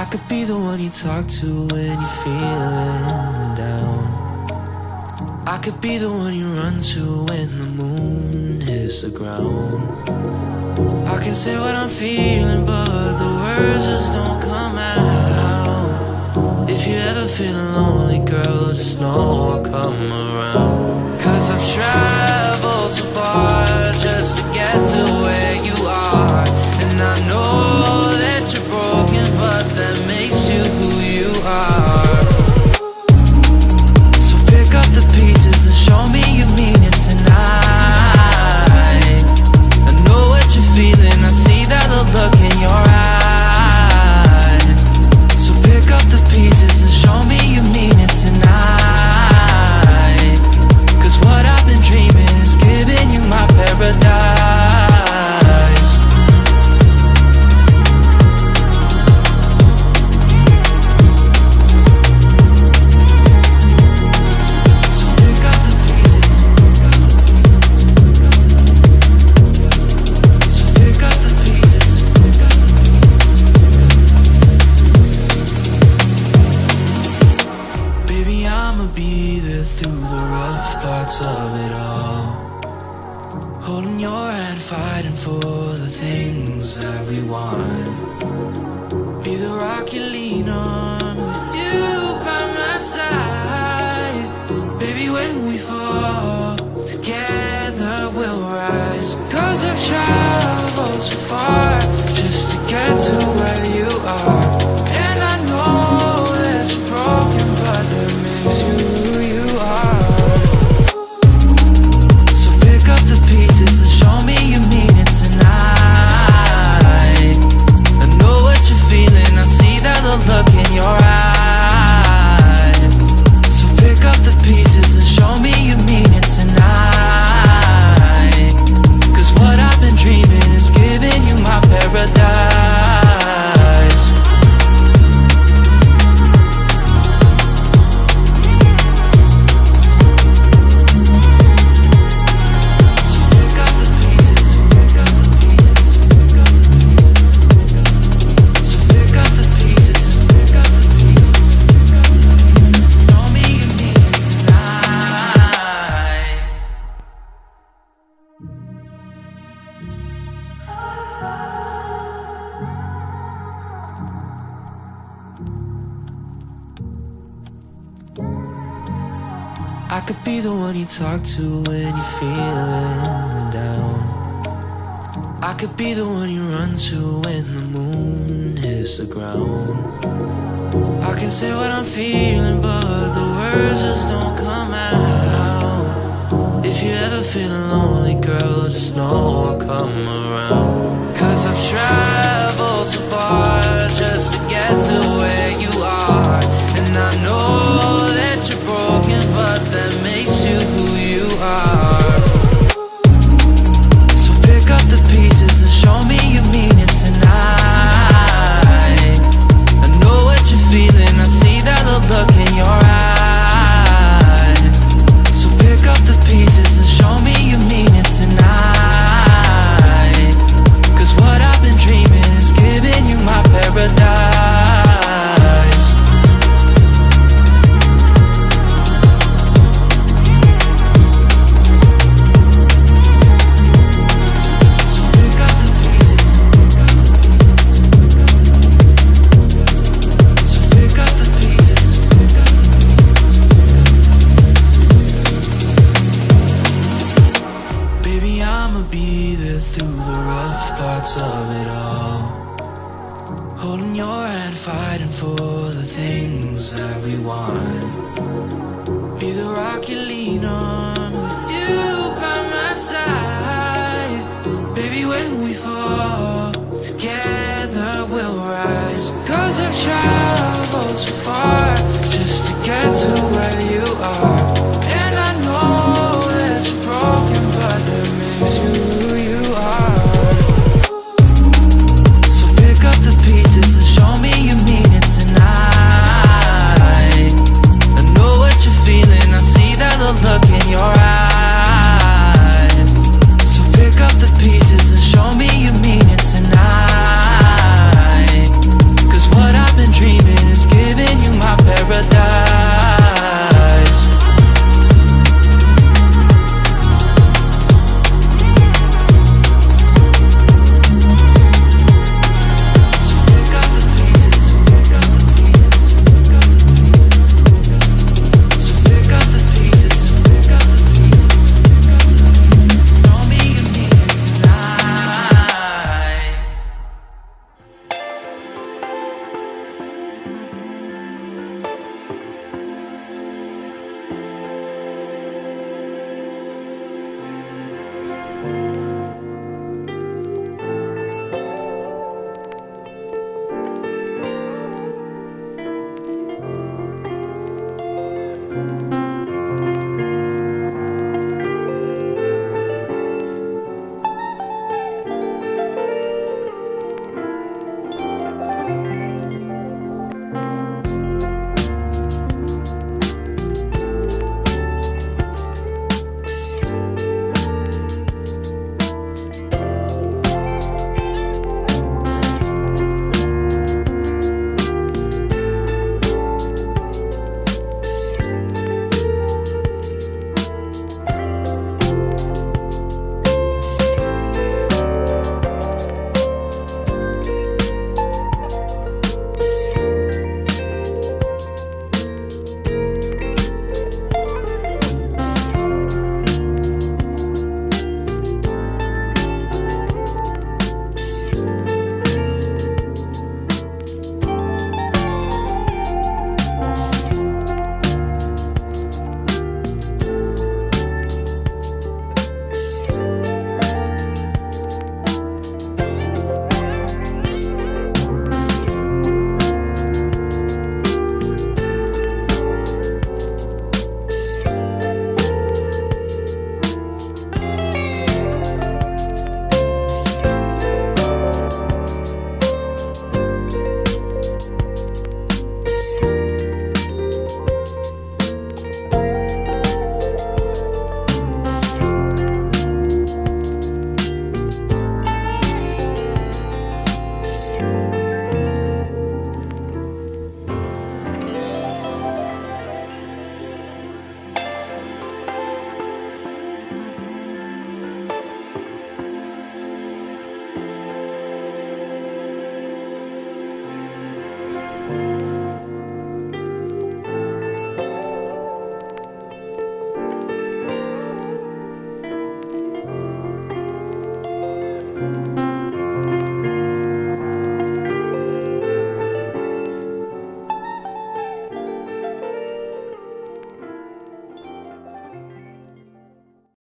I could be the one you talk to when you're feeling down. I could be the one you run to when the moon hits the ground. I can say what I'm feeling, but the words just don't come out. If you ever feel lonely, girl, just know I'll come around. 'Cause I've traveled so far just to get to where you are. And I know that you're broken, but that makes you who you are. So pick up the pieces and show me you mean it tonight. I know what you're feeling, I see that look in your eyes. So pick up the pieces and show me you mean it tonight. 'Cause what I've been dreaming is giving you my paradise. Through the rough parts of it all, holding your hand, fighting for the things that we want. Be the rock you lean on, with you by my side. Baby, when we fall, together we'll rise. 'Cause I've traveled so far just to get to where you are. And I know that you're broken, but that makes you who you are. So pick up the pieces and show me you mean it tonight. I know what you're feeling, I see that look in your eyes. So pick up the pieces and show me you mean it tonight. 'Cause what I've been dreaming is giving you my paradise. I could be the one you talk to when you're feeling down. I could be the one you run to when the moon hits the ground. I can say what I'm feeling, but the words just don't come out. If you ever feel lonely, girl, just know I'll come around. 'Cause I've traveled so far just to get to where you are. And I know that you're broken, but that makes you who you are. So pick up the pieces and show me you mean it tonight. I know what you're feeling, I see that look in your eyes. So pick up the pieces and show me you mean it tonight. 'Cause what I've been dreaming is giving you my paradise. Through the rough parts of it all, holding your hand, fighting for the things that we want. Be the rock you lean on, with you by my side. Baby, when we fall, together we'll rise. 'Cause I've traveled so far just to get to where you are. And I know that you're broken, but that makes you who you are. So pick up the pieces and show me you mean it tonight. I know what you're feeling, I see that look in your eyes. So pick up the pieces and show me you mean it tonight.